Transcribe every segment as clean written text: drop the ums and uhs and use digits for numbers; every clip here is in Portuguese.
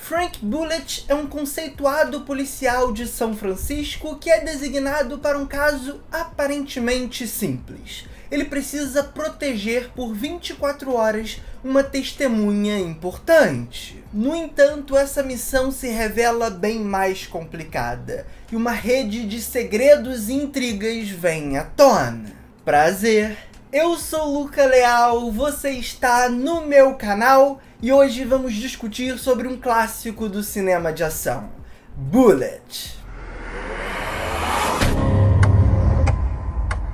Frank Bullitt é um conceituado policial de São Francisco que é designado para um caso aparentemente simples. Ele precisa proteger por 24 horas uma testemunha importante. No entanto, essa missão se revela bem mais complicada e uma rede de segredos e intrigas vem à tona. Prazer, eu sou Luca Leal, você está no meu canal e hoje vamos discutir sobre um clássico do cinema de ação, Bullitt.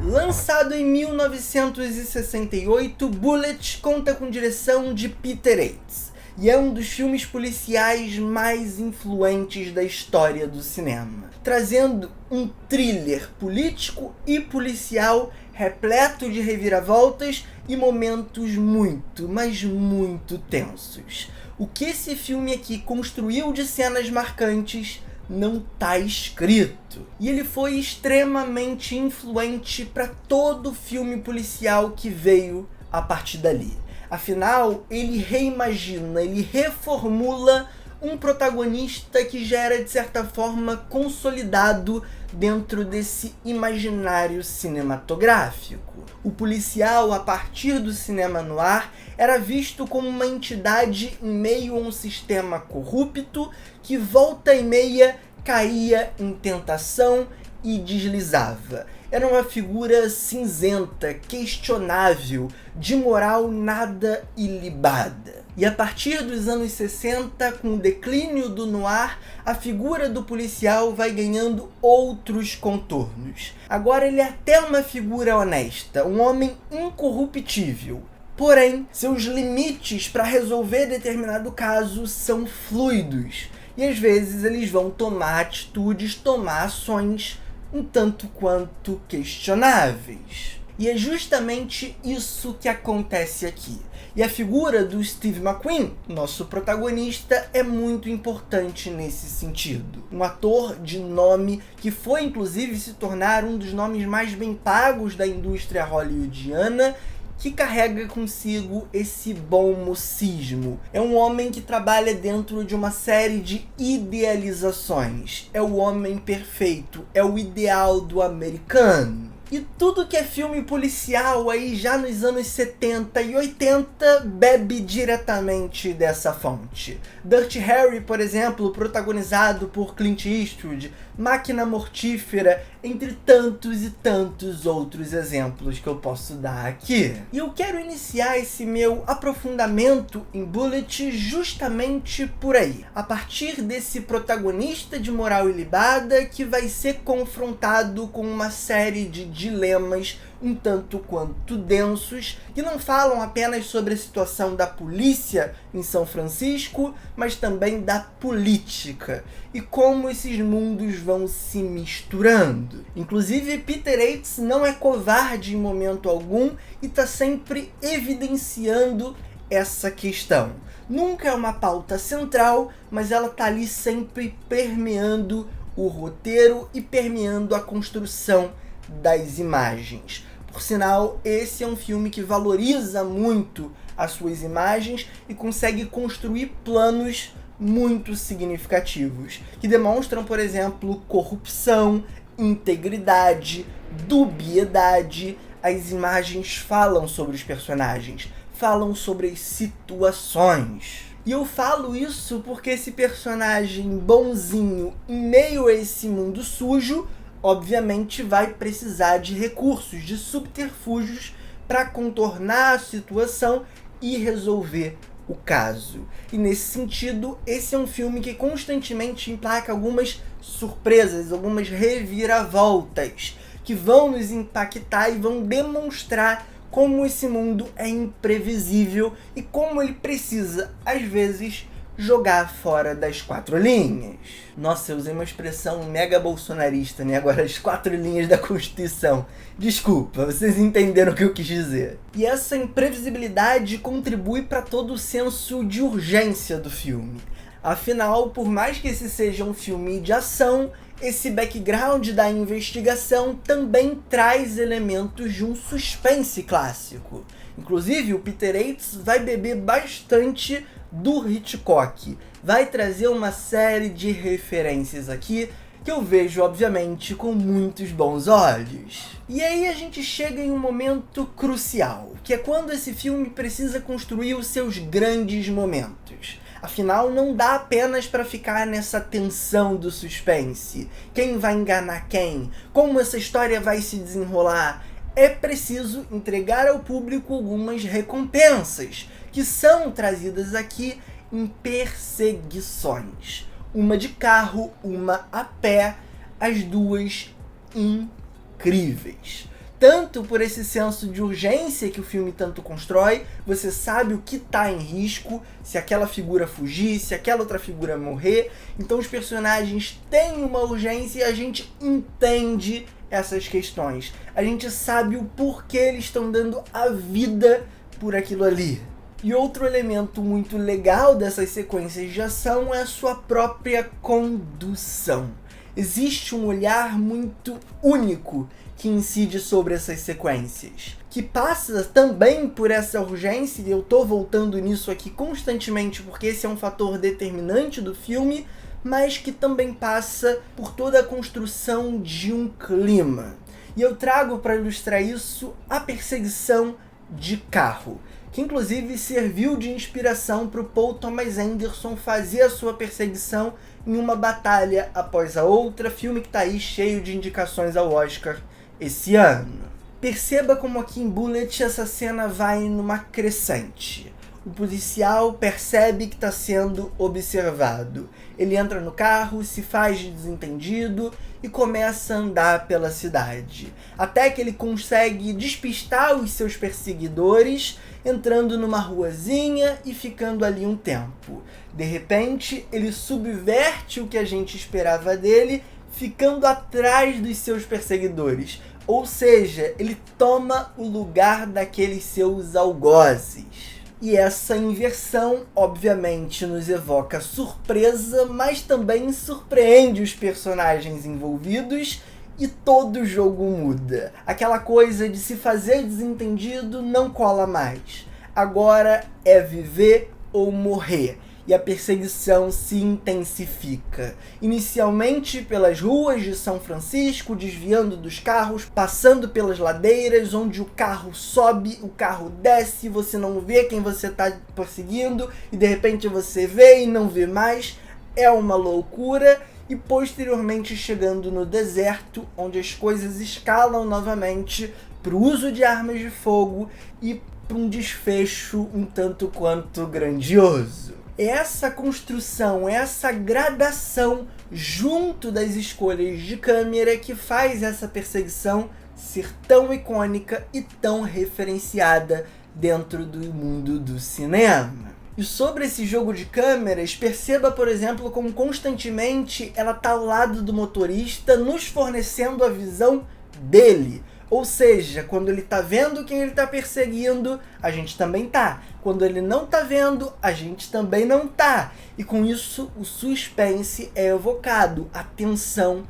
Lançado em 1968, Bullitt conta com direção de Peter Yates e é um dos filmes policiais mais influentes da história do cinema, trazendo um thriller político e policial repleto de reviravoltas e momentos muito, mas muito tensos. O que esse filme aqui construiu de cenas marcantes não tá escrito. E ele foi extremamente influente para todo filme policial que veio a partir dali. Afinal, ele reimagina, ele reformula um protagonista que já era de certa forma consolidado dentro desse imaginário cinematográfico. O policial, a partir do cinema noir, era visto como uma entidade em meio a um sistema corrupto que volta e meia caía em tentação e deslizava. Era uma figura cinzenta, questionável, de moral nada ilibada. E a partir dos anos 60, com o declínio do noir, a figura do policial vai ganhando outros contornos. Agora ele é até uma figura honesta, um homem incorruptível. Porém, seus limites para resolver determinado caso são fluidos. E às vezes eles vão tomar atitudes, tomar ações um tanto quanto questionáveis. E é justamente isso que acontece aqui. E a figura do Steve McQueen, nosso protagonista, é muito importante nesse sentido. Um ator de nome que foi inclusive se tornar um dos nomes mais bem pagos da indústria hollywoodiana, que carrega consigo esse bom mocismo. É um homem que trabalha dentro de uma série de idealizações. É o homem perfeito, é o ideal do americano. E tudo que é filme policial aí já nos anos 70 e 80 bebe diretamente dessa fonte. Dirty Harry, por exemplo, protagonizado por Clint Eastwood, Máquina Mortífera, entre tantos e tantos outros exemplos que eu posso dar aqui. E eu quero iniciar esse meu aprofundamento em Bullitt justamente por aí, a partir desse protagonista de moral ilibada que vai ser confrontado com uma série de dilemas um tanto quanto densos, que não falam apenas sobre a situação da polícia em São Francisco, mas também da política, e como esses mundos vão se misturando. Inclusive, Peter Yates não é covarde em momento algum e está sempre evidenciando essa questão. Nunca é uma pauta central, mas ela está ali sempre permeando o roteiro e permeando a construção das imagens. Por sinal, esse é um filme que valoriza muito as suas imagens e consegue construir planos muito significativos, que demonstram, por exemplo, corrupção, integridade, dubiedade. As imagens falam sobre os personagens, falam sobre as situações. E eu falo isso porque esse personagem bonzinho, em meio a esse mundo sujo, obviamente vai precisar de recursos, de subterfúgios para contornar a situação e resolver o caso. E nesse sentido, esse é um filme que constantemente emplaca algumas surpresas, algumas reviravoltas, que vão nos impactar e vão demonstrar como esse mundo é imprevisível e como ele precisa, às vezes, jogar fora das 4 linhas. Nossa, eu usei uma expressão mega bolsonarista, né? Agora as 4 linhas da Constituição. Desculpa, vocês entenderam o que eu quis dizer. E essa imprevisibilidade contribui para todo o senso de urgência do filme. Afinal, por mais que esse seja um filme de ação, esse background da investigação também traz elementos de um suspense clássico. Inclusive, o Peter Yates vai beber bastante do Hitchcock. vai trazer uma série de referências aqui que eu vejo, obviamente, com muitos bons olhos. E aí a gente chega em um momento crucial, que é quando esse filme precisa construir os seus grandes momentos. Afinal, não dá apenas para ficar nessa tensão do suspense. Quem vai enganar quem? Como essa história vai se desenrolar? É preciso entregar ao público algumas recompensas, que são trazidas aqui em perseguições. Uma de carro, uma a pé, as duas incríveis. Tanto por esse senso de urgência que o filme tanto constrói, você sabe o que está em risco, se aquela figura fugir, se aquela outra figura morrer. Então os personagens têm uma urgência e a gente entende essas questões. A gente sabe o porquê eles estão dando a vida por aquilo ali. E outro elemento muito legal dessas sequências de ação é a sua própria condução. Existe um olhar muito único que incide sobre essas sequências, que passa também por essa urgência, e eu tô voltando nisso aqui constantemente porque esse é um fator determinante do filme, mas que também passa por toda a construção de um clima. E eu trago para ilustrar isso a perseguição de carro, que inclusive serviu de inspiração para o Paul Thomas Anderson fazer a sua perseguição em Uma Batalha Após a Outra, filme que está aí cheio de indicações ao Oscar esse ano. Perceba como aqui em Bullitt essa cena vai numa crescente. O policial percebe que está sendo observado. Ele entra no carro, se faz de desentendido e começa a andar pela cidade. Até que ele consegue despistar os seus perseguidores, entrando numa ruazinha e ficando ali um tempo. De repente, ele subverte o que a gente esperava dele, ficando atrás dos seus perseguidores. Ou seja, ele toma o lugar daqueles seus algozes. E essa inversão, obviamente, nos evoca surpresa, mas também surpreende os personagens envolvidos e todo o jogo muda. Aquela coisa de se fazer desentendido não cola mais. Agora é viver ou morrer. E a perseguição se intensifica. Inicialmente pelas ruas de São Francisco, desviando dos carros, passando pelas ladeiras, onde o carro sobe, o carro desce, você não vê quem você está perseguindo, e de repente você vê e não vê mais. É uma loucura. E posteriormente chegando no deserto, onde as coisas escalam novamente para o uso de armas de fogo e para um desfecho um tanto quanto grandioso. Essa construção, essa gradação junto das escolhas de câmera que faz essa perseguição ser tão icônica e tão referenciada dentro do mundo do cinema. E sobre esse jogo de câmeras, perceba, por exemplo, como constantemente ela está ao lado do motorista, nos fornecendo a visão dele. Ou seja, quando ele tá vendo quem ele tá perseguindo, a gente também tá. Quando ele não tá vendo, a gente também não tá. E com isso, o suspense é evocado, a tensão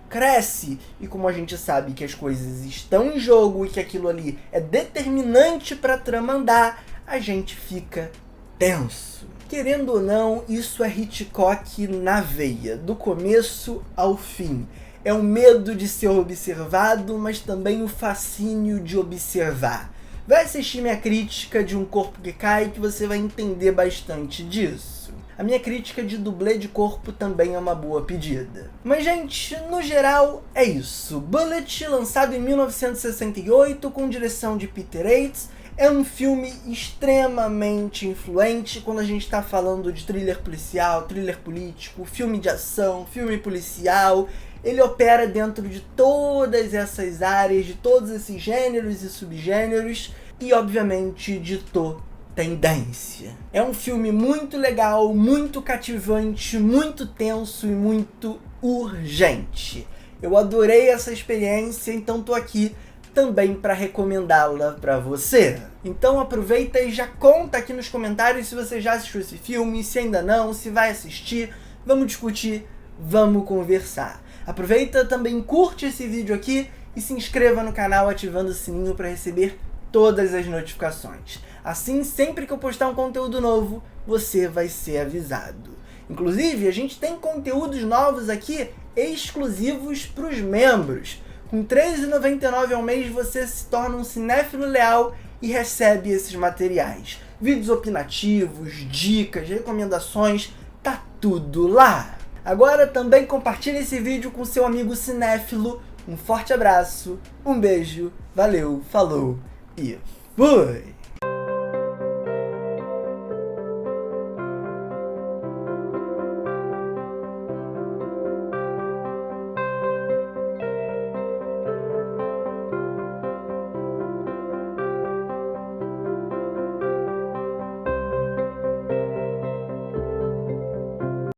cresce. E como a gente sabe que as coisas estão em jogo e que aquilo ali é determinante pra trama andar, a gente fica tenso. Querendo ou não, isso é Hitchcock na veia, do começo ao fim. É o medo de ser observado, mas também o fascínio de observar. Vai assistir minha crítica de Um Corpo que Cai, que você vai entender bastante disso. A minha crítica de dublê de corpo também é uma boa pedida. Mas, gente, no geral, é isso. Bullitt, lançado em 1968, com direção de Peter Yates, é um filme extremamente influente quando a gente está falando de thriller policial, thriller político, filme de ação, filme policial. Ele opera dentro de todas essas áreas, de todos esses gêneros e subgêneros, e obviamente ditou tendência. É um filme muito legal, muito cativante, muito tenso e muito urgente. Eu adorei essa experiência, então tô aqui também para recomendá-la para você. Então aproveita e já conta aqui nos comentários se você já assistiu esse filme, se ainda não, se vai assistir. Vamos discutir, vamos conversar. Aproveita também, curte esse vídeo aqui e se inscreva no canal ativando o sininho para receber todas as notificações. Assim, sempre que eu postar um conteúdo novo, você vai ser avisado. Inclusive, a gente tem conteúdos novos aqui exclusivos para os membros. Com R$ 13,99 ao mês você se torna um cinéfilo leal e recebe esses materiais. Vídeos opinativos, dicas, recomendações, tá tudo lá! Agora também compartilhe esse vídeo com seu amigo cinéfilo. Um forte abraço, um beijo, valeu, falou e fui!